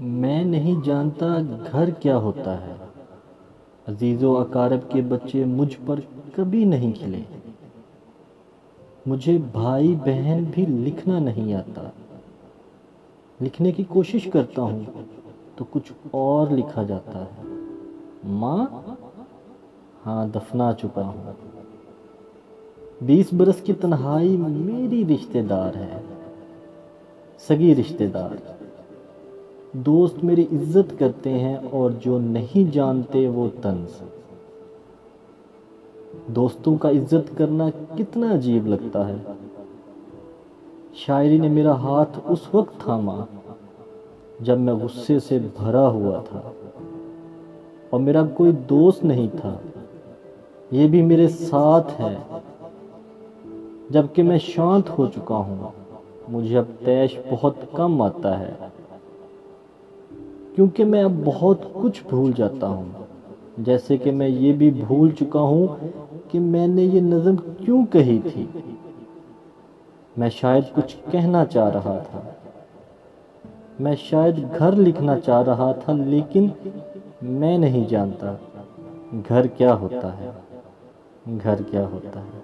میں نہیں جانتا گھر کیا ہوتا ہے۔ عزیز و اقارب کے بچے مجھ پر کبھی نہیں کھلے۔ مجھے بھائی بہن بھی لکھنا نہیں آتا۔ لکھنے کی کوشش کرتا ہوں تو کچھ اور لکھا جاتا ہے۔ ماں؟ ہاں، دفنا چکا ہوں۔ 20 برس کی تنہائی میری رشتہ دار ہے، سگی رشتہ دار۔ دوست میری عزت کرتے ہیں اور جو نہیں جانتے وہ طنز۔ دوستوں کا عزت کرنا کتنا عجیب لگتا ہے۔ شاعری نے میرا ہاتھ اس وقت تھاما جب میں غصے سے بھرا ہوا تھا اور میرا کوئی دوست نہیں تھا۔ یہ بھی میرے ساتھ ہے جبکہ میں شانت ہو چکا ہوں۔ مجھے اب طیش بہت کم آتا ہے کیونکہ میں اب بہت کچھ بھول جاتا ہوں، جیسے کہ میں یہ بھی بھول چکا ہوں کہ میں نے یہ نظم کیوں کہی تھی۔ میں شاید کچھ کہنا چاہ رہا تھا، میں شاید گھر لکھنا چاہ رہا تھا، لیکن میں نہیں جانتا گھر کیا ہوتا ہے، گھر کیا ہوتا ہے۔